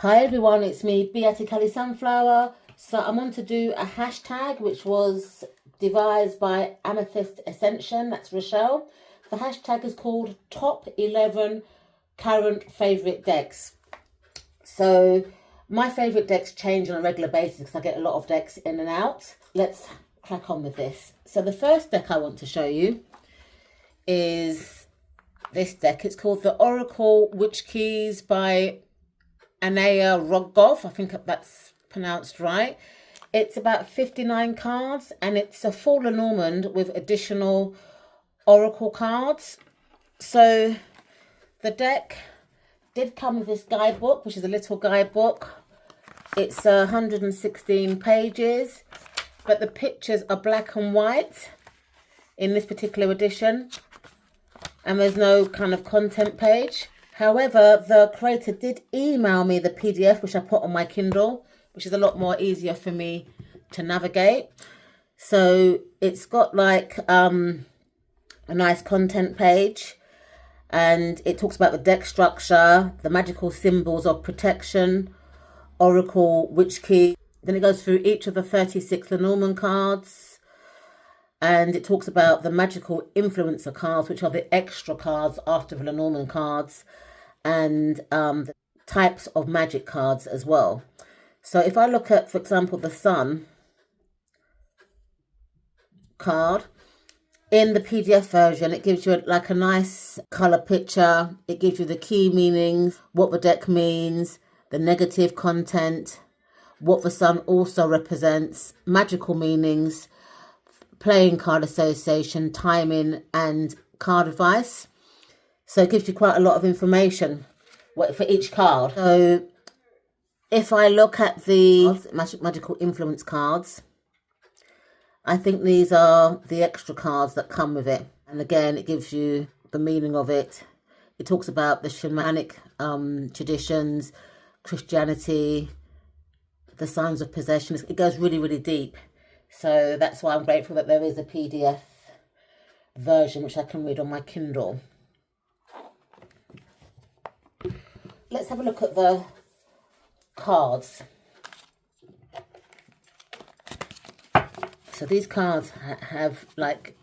Hi everyone, it's me, Beaticali Sunflower. So I'm on to do a hashtag which was devised by Amethyst Ascension, that's Rochelle. The hashtag is called Top 11 Current Favourite Decks. So my favourite decks change on a regular basis because I get a lot of decks in and out. Let's crack on with this. So the first deck I want to show you is this deck. It's called the Oracle Witch Keys by Anaya Rogov. I think that's pronounced right. It's about 59 cards and it's a full Lenormand with additional Oracle cards. So the deck did come with this guidebook, which is a little guidebook. It's 116 pages, but the pictures are black and white in this particular edition, and there's no kind of content page. However, the creator did email me the PDF, which I put on my Kindle, which is a lot more easier for me to navigate. So it's got like a nice content page, and it talks about the deck structure, the magical symbols of protection, Oracle Witch Key. Then it goes through each of the 36 Lenormand cards, and it talks about the magical influencer cards, which are the extra cards after the Lenormand cards, and the types of magic cards as well. So if I look at, for example, the Sun card, in the PDF version, it gives you like a nice colour picture. It gives you the key meanings, what the deck means, the negative content, what the Sun also represents, magical meanings, playing card association, timing, and card advice. So it gives you quite a lot of information for each card. So if I look at the magical influence cards, I think these are the extra cards that come with it. And again, it gives you the meaning of it. It talks about the shamanic traditions, Christianity, the signs of possession. It goes really, really deep. So that's why I'm grateful that there is a PDF version which I can read on my Kindle. Let's have a look at the cards. So these cards have like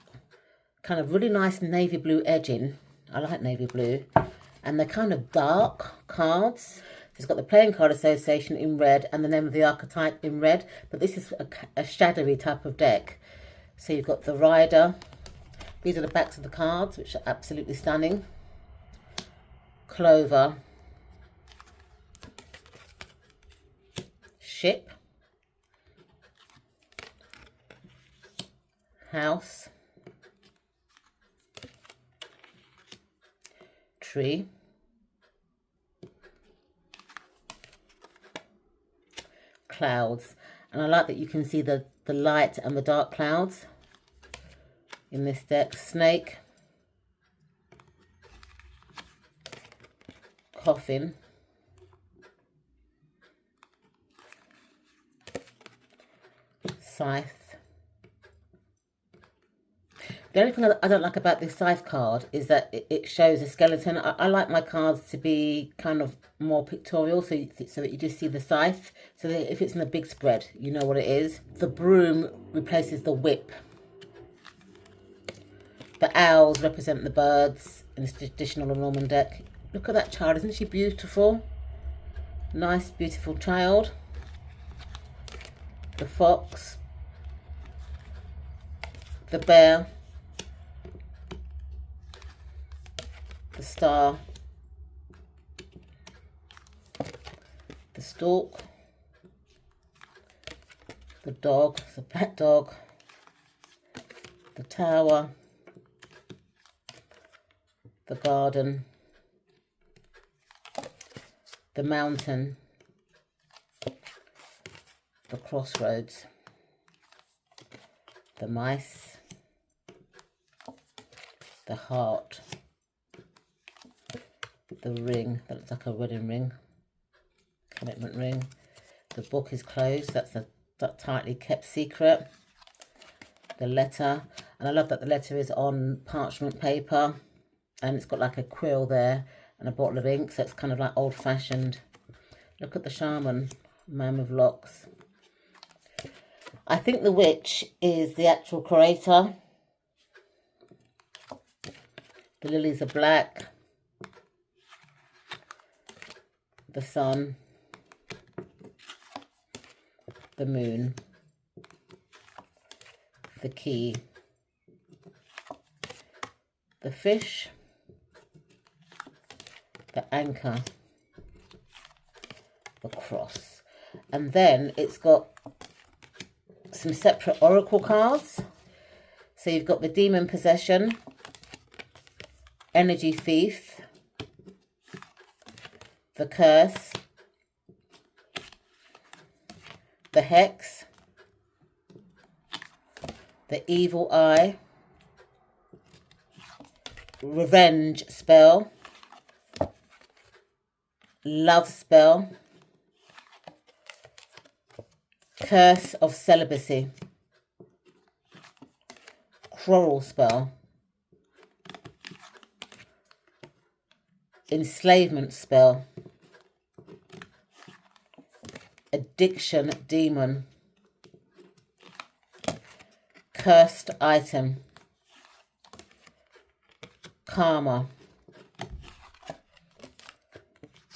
kind of really nice navy blue edging. I like navy blue. And they're kind of dark cards. It's got the playing card association in red and the name of the archetype in red. But this is a shadowy type of deck. So you've got the rider. These are the backs of the cards, which are absolutely stunning. Clover. Ship. House. Tree. Clouds. And I like that you can see the light and the dark clouds in this deck. Snake. Coffin. Scythe. The only thing I don't like about this Scythe card is that it shows a skeleton. I like my cards to be kind of more pictorial, so that you just see the scythe. So that if it's in a big spread, you know what it is. The broom replaces the whip. The owls represent the birds in this traditional Lenormand deck. Look at that child, isn't she beautiful? Nice, beautiful child. The fox. The bear. The star, the stork, the dog, the black dog, the tower, the garden, the mountain, the crossroads, the mice, the heart, the ring, that looks like a wedding ring, commitment ring. The book is closed, that's a tightly kept secret. The letter, and I love that the letter is on parchment paper and it's got like a quill there and a bottle of ink, so it's kind of like old-fashioned Look at the shaman, man with locks. I think the witch is the actual creator. The lilies are black. The sun. The moon. The key. The fish. The anchor. The cross. And then it's got some separate oracle cards. So you've got the demon possession, energy thief, the curse, the hex, the evil eye, revenge spell, love spell, curse of celibacy, quarrel spell, enslavement spell, addiction demon, cursed item, karma,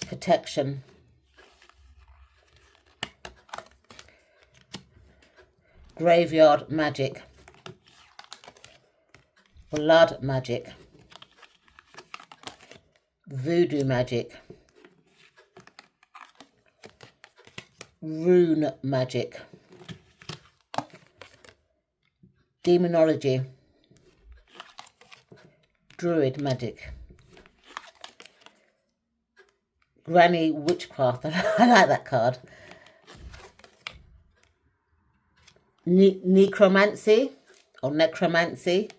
protection, graveyard magic, blood magic, voodoo magic, rune magic, demonology, druid magic, granny witchcraft. I like that card. Necromancy or necromancy,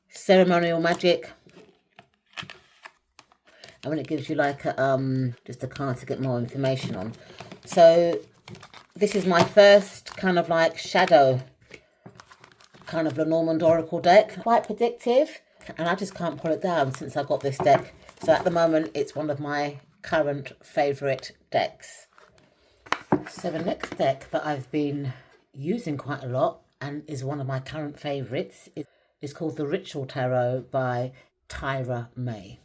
ceremonial magic. And when it gives you like a, just a card to get more information on. So this is my first kind of like shadow kind of Lenormand Oracle deck. Quite predictive, and I just can't pull it down since I got this deck. So at the moment it's one of my current favourite decks. So the next deck that I've been using quite a lot and is one of my current favourites is called the Ritual Tarot by Tyra May.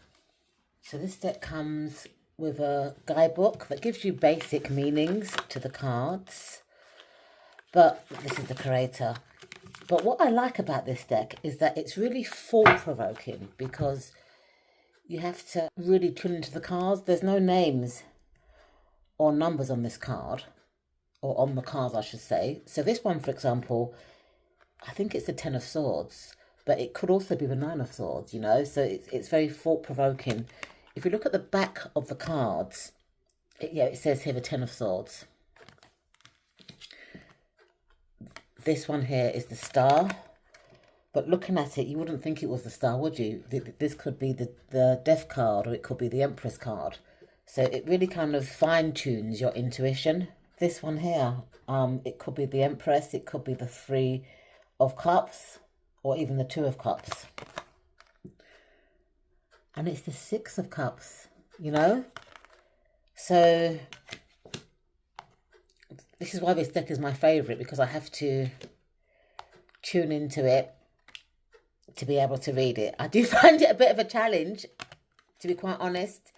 So this deck comes with a guidebook that gives you basic meanings to the cards, but this is the creator. But what I like about this deck is that it's really thought-provoking because you have to really tune into the cards. There's no names or numbers on this card, or on the cards I should say. So this one, for example, I think it's the 10 of Swords, but it could also be the 9 of Swords, you know, so it's very thought-provoking. If you look at the back of the cards, it says here the 10 of Swords. This one here is the Star, but looking at it, you wouldn't think it was the Star, would you? This could be the Death card, or it could be the Empress card. So it really kind of fine-tunes your intuition. This one here, it could be the Empress, it could be the 3 of Cups, or even the 2 of Cups. And it's the 6 of Cups, you know? So this is why this deck is my favourite, because I have to tune into it to be able to read it. I do find it a bit of a challenge, to be quite honest,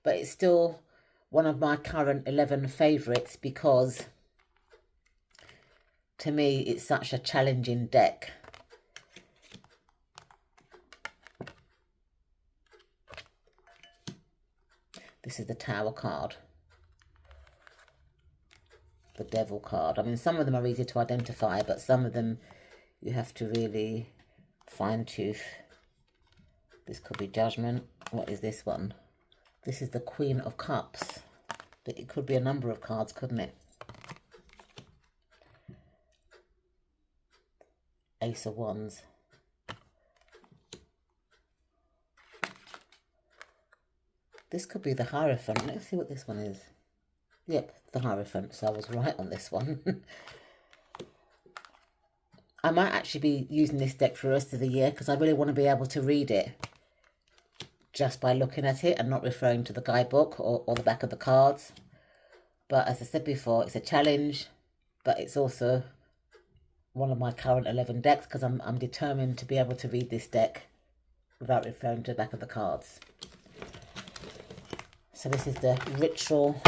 but it's still one of my current 11 favourites because to me it's such a challenging deck. This is the Tower card, the Devil card. I mean, some of them are easy to identify, but some of them you have to really fine-tooth. This could be Judgment. What is this one? This is the Queen of Cups, but it could be a number of cards, couldn't it? Ace of Wands. This could be the Hierophant. Let's see what this one is. Yep, the Hierophant, so I was right on this one. I might actually be using this deck for the rest of the year because I really want to be able to read it just by looking at it and not referring to the guidebook or the back of the cards. But as I said before, it's a challenge, but it's also one of my current 11 decks because I'm determined to be able to read this deck without referring to the back of the cards. So this is the Ritual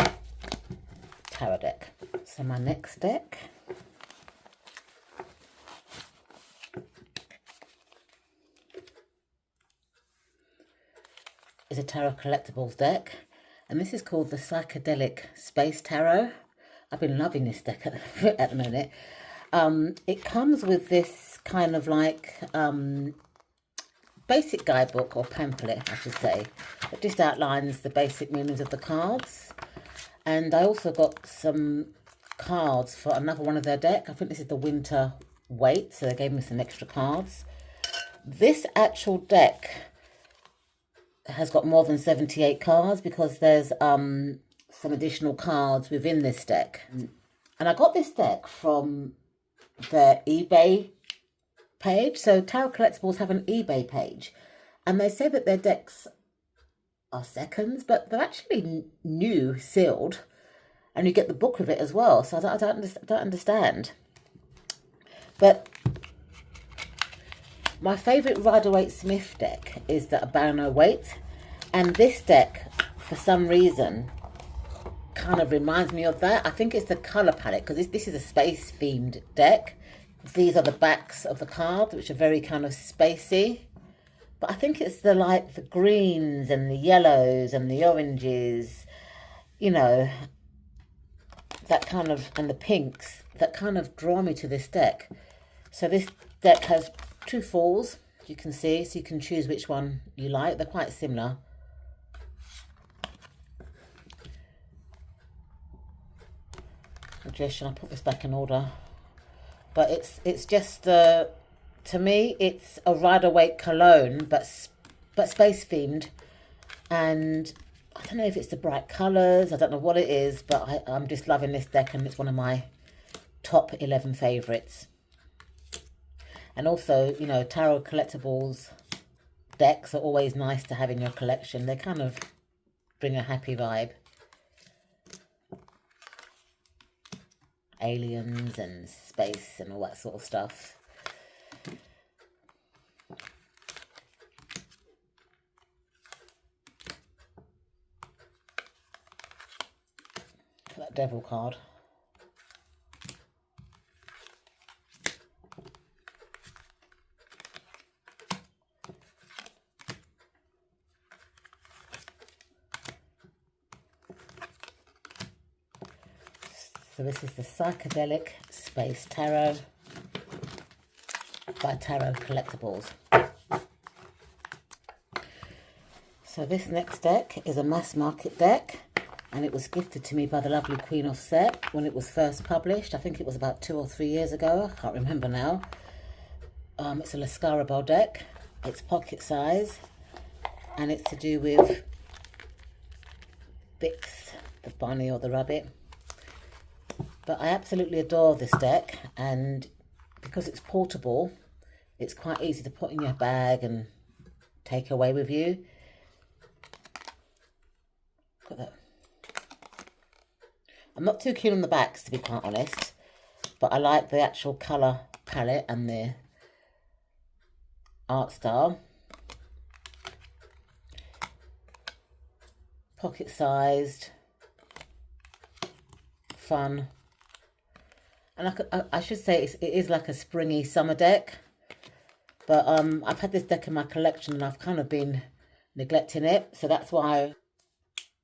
Tarot deck. So my next deck is a Tarot Collectibles deck, and this is called the Psychedelic Space Tarot. I've been loving this deck at the minute. It comes with this kind of like basic guidebook or pamphlet, I should say, that just outlines the basic meanings of the cards. And I also got some cards for another one of their deck. I think this is the Winter Weight, so they gave me some extra cards. This actual deck has got more than 78 cards because there's some additional cards within this deck. And I got this deck from their eBay page. So Tarot Collectibles have an eBay page, and they say that their decks are seconds, but they're actually new, sealed, and you get the book with it as well. So I don't understand. But my favourite Rider-Waite-Smith deck is the Barano-Waite, and this deck, for some reason, kind of reminds me of that. I think it's the colour palette, because this is a space-themed deck. These are the backs of the card, which are very kind of spacey. But I think it's the greens and the yellows and the oranges, you know, that kind of, and the pinks, that kind of draw me to this deck. So this deck has 2 falls, you can see, so you can choose which one you like. They're quite similar. Should I put this back in order? But it's just to me it's a Rider-Waite cologne, but space themed, and I don't know if it's the bright colours, I don't know what it is, but I'm just loving this deck, and it's one of my top 11 favourites. And also, you know, Tarot Collectibles decks are always nice to have in your collection. They kind of bring a happy vibe. Aliens and space and all that sort of stuff. That devil card. So this is the Psychedelic Space Tarot by Tarot Collectibles. So this next deck is a mass market deck, and it was gifted to me by the lovely Queen Offset when it was first published. I think it was about 2 or 3 years ago. I can't remember now. It's a Lascarabelle deck. It's pocket size, and it's to do with Bix, the bunny or the rabbit. But I absolutely adore this deck, and because it's portable, it's quite easy to put in your bag and take away with you. Look at that. I'm not too keen on the backs, to be quite honest, but I like the actual colour palette and the art style. Pocket sized, fun. And I should say it is like a springy summer deck. But I've had this deck in my collection and I've kind of been neglecting it. So that's why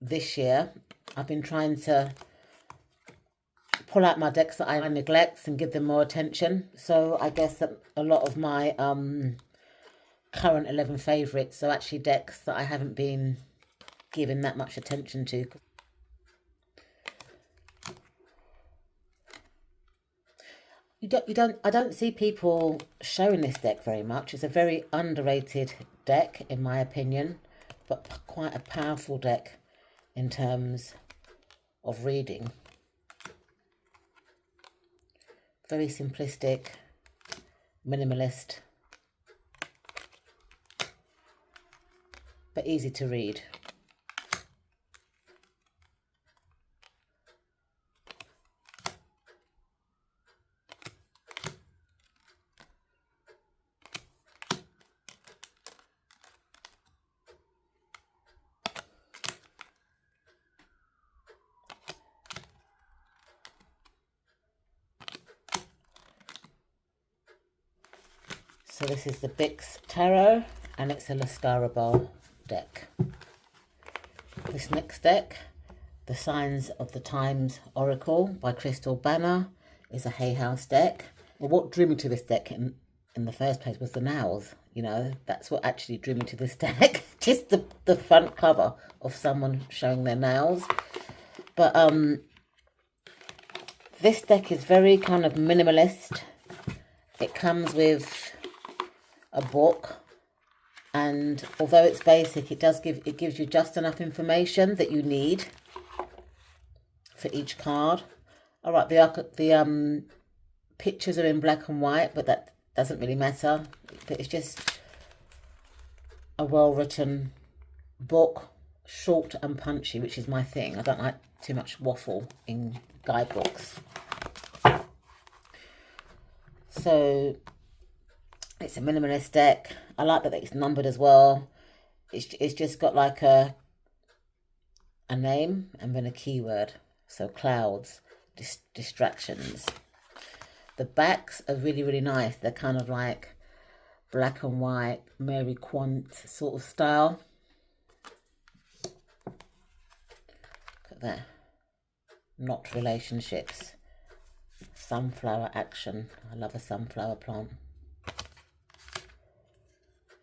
this year I've been trying to pull out my decks that I neglect and give them more attention. So I guess that a lot of my current 11 favourites are actually decks that I haven't been giving that much attention to. I don't see people showing this deck very much. It's a very underrated deck, in my opinion, but quite a powerful deck in terms of reading. Very simplistic, minimalist. but easy to read. So this is the Bix Tarot, and it's a Lascara Bar deck. This next deck, The Signs of the Times Oracle by Crystal Banner, is a Hay House deck. Well, what drew me to this deck in the first place was the nails. You know, that's what actually drew me to this deck. Just the front cover of someone showing their nails. But this deck is very kind of minimalist. It comes with a book, and although it's basic, it gives you just enough information that you need for each card. All right, the pictures are in black and white, but that doesn't really matter. But it's just a well-written book, short and punchy, which is my thing. I don't like too much waffle in guidebooks. So it's a minimalist deck. I like that it's numbered as well. It's just got like a name and then a keyword. So clouds, distractions. The backs are really, really nice. They're kind of like black and white, Mary Quant sort of style. Look at that. Not relationships. Sunflower action. I love a sunflower plant.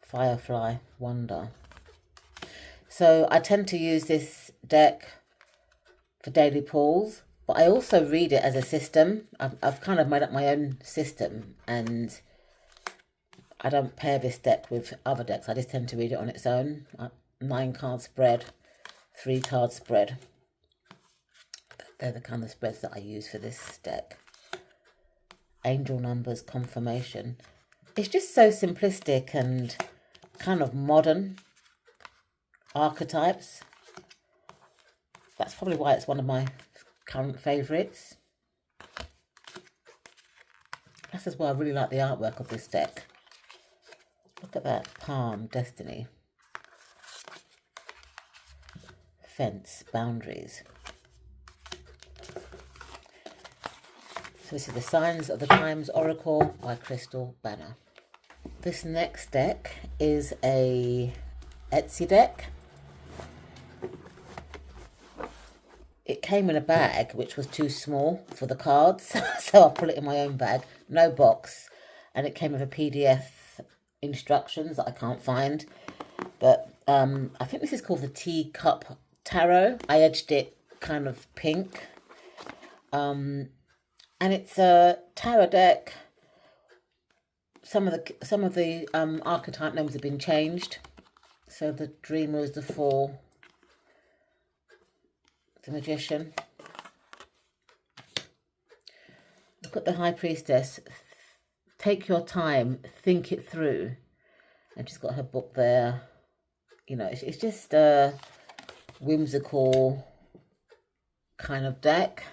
Firefly wonder. So I tend to use this deck for daily pulls, but I also read it as a system. I've kind of made up my own system, and I don't pair this deck with other decks. I just tend to read it on its own. 9-card spread, 3-card spread. They're the kind of spreads that I use for this deck. Angel numbers, confirmation. It's just so simplistic and kind of modern archetypes. That's probably why it's one of my current favourites. That's as well, I really like the artwork of this deck. Look at that. Palm, destiny. Fence, boundaries. So this is The Signs of the Times Oracle by Crystal Banner. This next deck is a Etsy deck. It came in a bag which was too small for the cards, so I put it in my own bag, no box, and it came with a PDF instructions that I can't find. But I think this is called the Teacup Tarot. I edged it kind of pink, and it's a tarot deck. Some of the archetype names have been changed. So the Dreamer is the Fool, the Magician. Look at the High Priestess. Take your time, think it through. And she's got her book there. You know, it's just a whimsical kind of deck.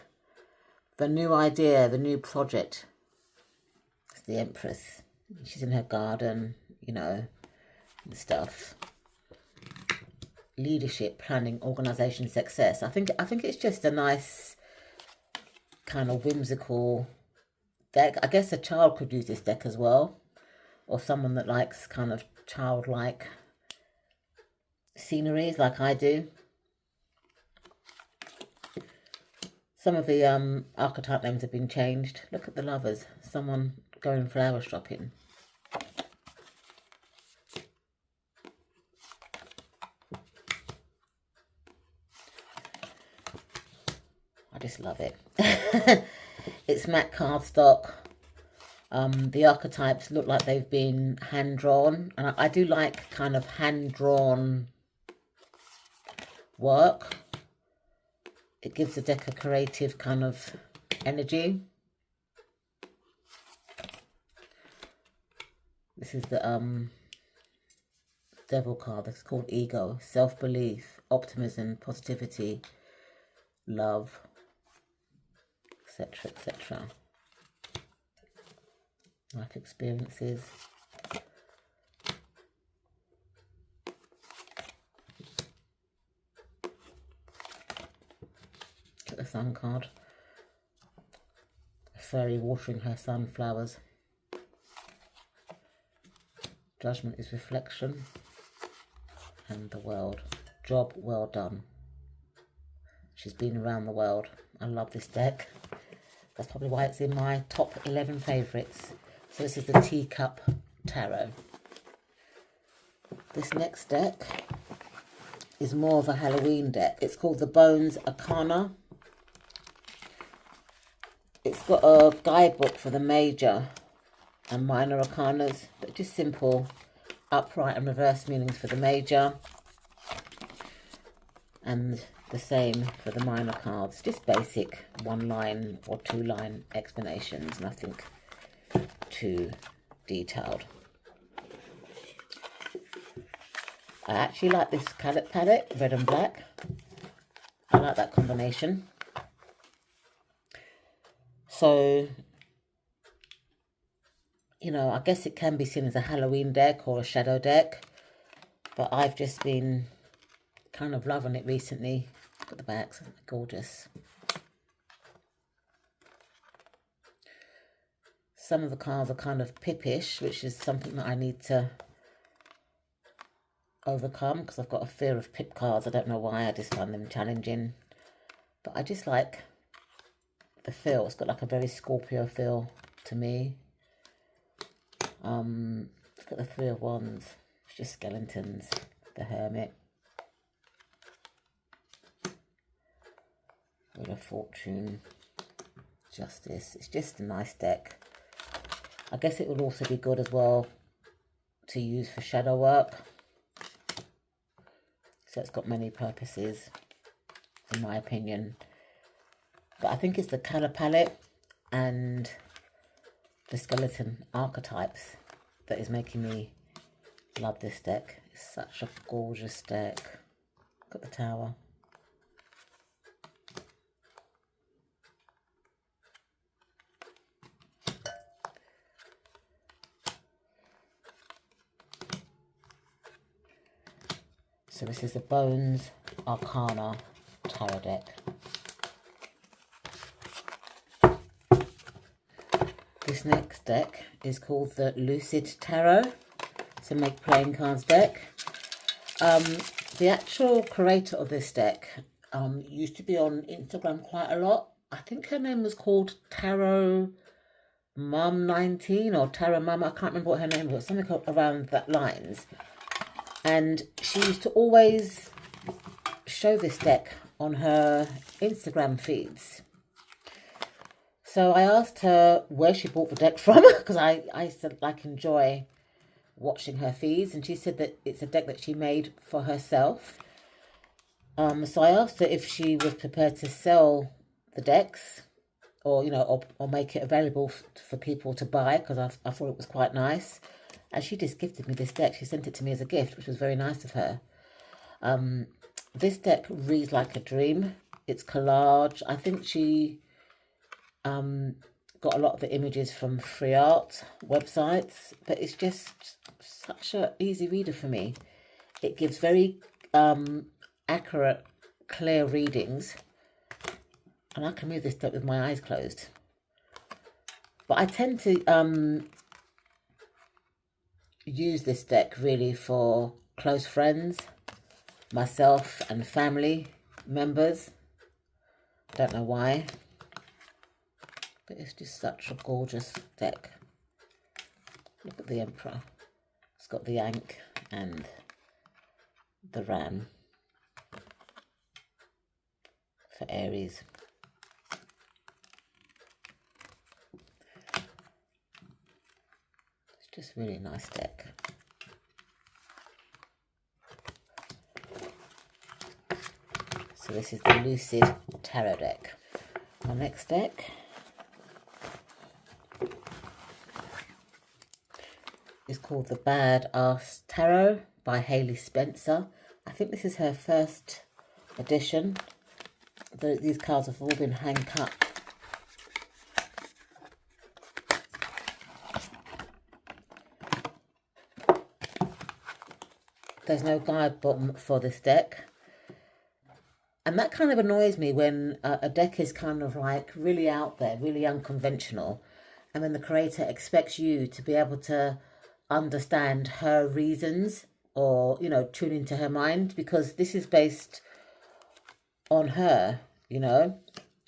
The new idea, the new project. It's the Empress. She's in her garden, you know, and stuff. Leadership, planning, organisation, success. I think it's just a nice kind of whimsical deck. I guess a child could use this deck as well, or someone that likes kind of childlike sceneries like I do. Some of the archetype names have been changed. Look at the Lovers. Someone going flower shopping. I just love it. It's matte cardstock. The archetypes look like they've been hand-drawn. And I do like kind of hand-drawn work. It gives the deck a creative kind of energy. This is the Devil card. It's called ego, self-belief, optimism, positivity, love, etc., etc. Life experiences. Get the sun card. A fairy watering her sunflowers. Judgment is reflection. And the world. Job well done. She's been around the world. I love this deck. That's probably why it's in my top 11 favourites. So this is the Teacup Tarot. This next deck is more of a Halloween deck. It's called the Bones Arcana. It's got a guidebook for the major and minor arcanas, but just simple upright and reverse meanings for the major, and the same for the minor cards. Just basic 1-line or 2-line explanations, nothing too detailed. I actually like this palette, red and black. I like that combination. So, you know, I guess it can be seen as a Halloween deck or a shadow deck, but I've just been kind of loving it recently. Look at the backs, gorgeous. Some of the cards are kind of pippish, which is something that I need to overcome because I've got a fear of pip cards. I don't know why, I just find them challenging. But I just like the feel. It's got like a very Scorpio feel to me. Look at the Three of Wands. It's just skeletons. The Hermit. Wheel of Fortune. Justice. It's just a nice deck. I guess it would also be good as well to use for shadow work. So it's got many purposes, in my opinion. But I think it's the colour palette and the skeleton archetypes that is making me love this deck. It's such a gorgeous deck. Look at the Tower. So this is the Bones Arcana Tarot deck. This next deck is called the Lucid Tarot. It's a make playing cards deck. The actual creator of this deck used to be on Instagram quite a lot. I think her name was called Tarot Mum 19 or Tarot Mum. I can't remember what her name was. Something around that lines. And she used to always show this deck on her Instagram feeds. So I asked her where she bought the deck from, because I like enjoy watching her feeds, and she said that it's a deck that she made for herself. So I asked her if she was prepared to sell the decks, or you know, or make it available for people to buy, because I thought it was quite nice. And she just gifted me this deck. She sent it to me as a gift, which was very nice of her. This deck reads like a dream. It's collage. I think she got a lot of the images from free art websites, but it's just such an easy reader for me. It gives very accurate, clear readings, and I can read this deck with my eyes closed. But I tend to use this deck really for close friends, myself and family members. Don't know why, but it's just such a gorgeous deck. Look at the Emperor. It's got the Ankh and the Ram for Aries. It's just really nice deck. So this is the Lucid Tarot deck. Our next deck is called The Badass Tarot by Hayley Spencer. I think this is her first edition. These cards have all been hand cut. There's no guidebook for this deck. And that kind of annoys me when a deck is kind of like really out there, really unconventional. And then the creator expects you to be able to understand her reasons or, you know, tune into her mind, because this is based on her, you know.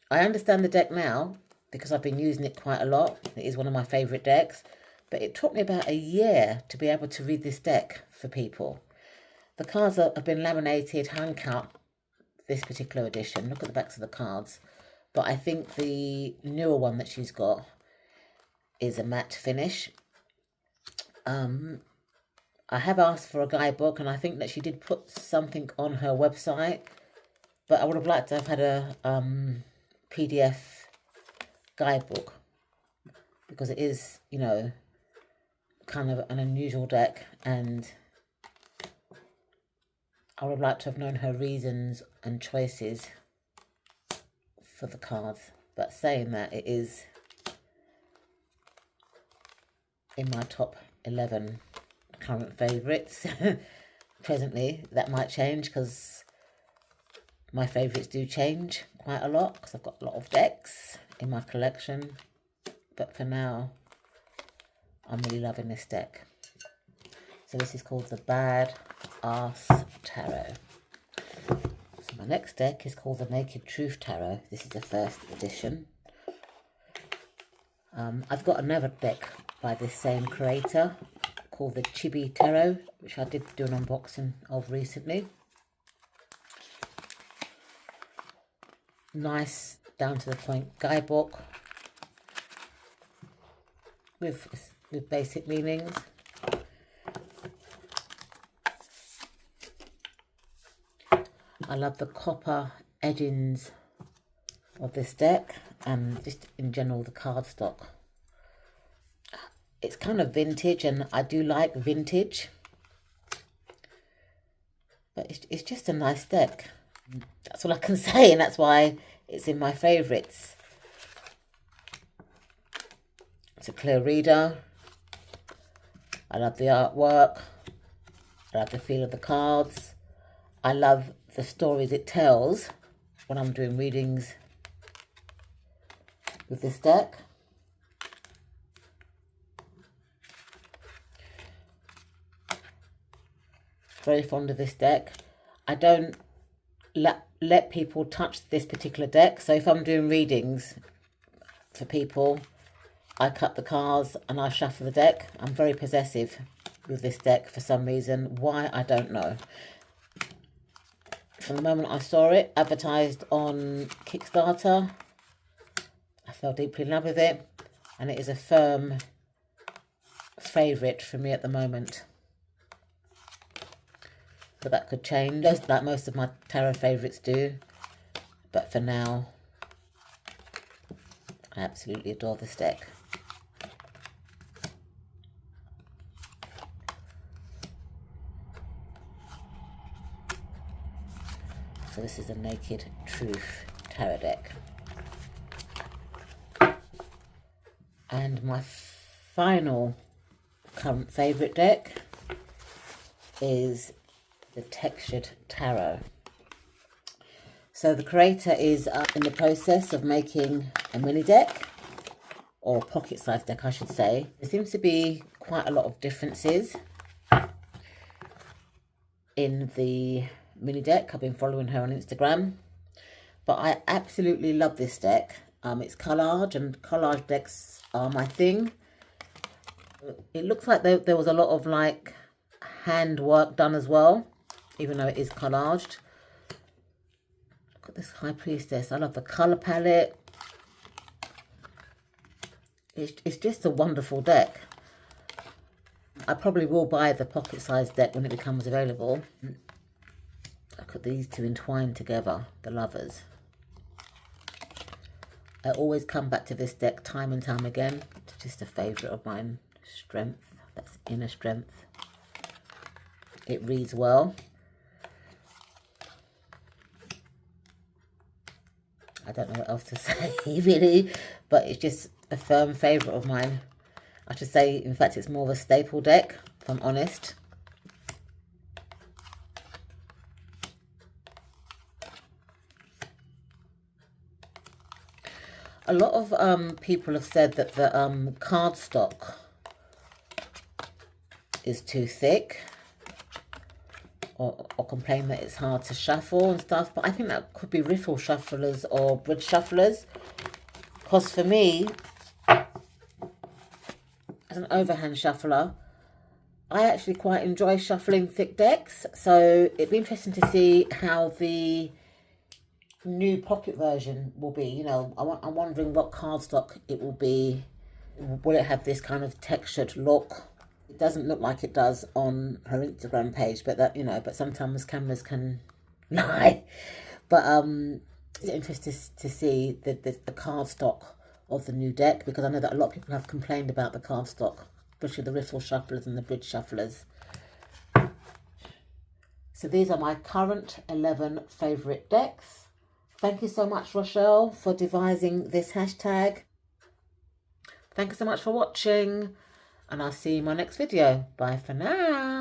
I understand the deck now because I've been using it quite a lot. It is one of my favourite decks. But it took me about a year to be able to read this deck for people. The cards have been laminated, hand cut, this particular edition. Look at the backs of the cards. But I think the newer one that she's got is a matte finish. I have asked for a guidebook, and I think that she did put something on her website, but I would have liked to have had a PDF guidebook, because it is, you know, kind of an unusual deck, and I would have liked to have known her reasons and choices for the cards. But saying that, it is in my top 11 current favourites. Presently, that might change because my favourites do change quite a lot, because I've got a lot of decks in my collection. But for now, I'm really loving this deck. So this is called the Badass Tarot. So my next deck is called the Naked Truth Tarot. This is the first edition. I've got another deck by this same creator called the Chibi Tarot, which I did do an unboxing of recently. Nice, down to the point guidebook with basic meanings. I love the copper edgings of this deck, and just in general the cardstock. It's kind of vintage, and I do like vintage, but it's just a nice deck. That's all I can say, and that's why it's in my favourites. It's a clear reader. I love the artwork. I love the feel of the cards. I love the stories it tells when I'm doing readings with this deck. Very fond of this deck. I don't let people touch this particular deck. So if I'm doing readings for people, I cut the cards and I shuffle the deck. I'm very possessive with this deck for some reason. Why, I don't know. From the moment I saw it advertised on Kickstarter, I fell deeply in love with it, and it is a firm favourite for me at the moment. But that could change, like most of my tarot favourites do. But for now, I absolutely adore this deck. So this is a Naked Truth Tarot deck. And my final current favourite deck is the Textured Tarot. So the creator is in the process of making a mini deck, or pocket size deck I should say. There seems to be quite a lot of differences in the mini deck. I've been following her on Instagram, but I absolutely love this deck. It's collage, and collage decks are my thing. It looks like there was a lot of like hand work done as well, even though it is collaged. Look at this High Priestess. I love the colour palette. It's just a wonderful deck. I probably will buy the pocket-sized deck when it becomes available. Look at these two entwined together, the lovers. I always come back to this deck time and time again. It's just a favourite of mine. Strength. That's Inner Strength. It reads well. I don't know what else to say, really, but it's just a firm favourite of mine. I should say, in fact, it's more of a staple deck, if I'm honest. A lot of people have said that the cardstock is too thick, or complain that it's hard to shuffle and stuff, but I think that could be riffle shufflers or bridge shufflers, because for me, as an overhand shuffler, I actually quite enjoy shuffling thick decks, so it'd be interesting to see how the new pocket version will be. You know, I'm wondering what cardstock it will be. Will it have this kind of textured look? It doesn't look like it does on her Instagram page, but that, you know, but sometimes cameras can lie. But it's interesting to see the cardstock of the new deck, because I know that a lot of people have complained about the cardstock, especially the riffle shufflers and the bridge shufflers. So these are my current 11 favourite decks. Thank you so much, Rochelle, for devising this hashtag. Thank you so much for watching, and I'll see you in my next video. Bye for now.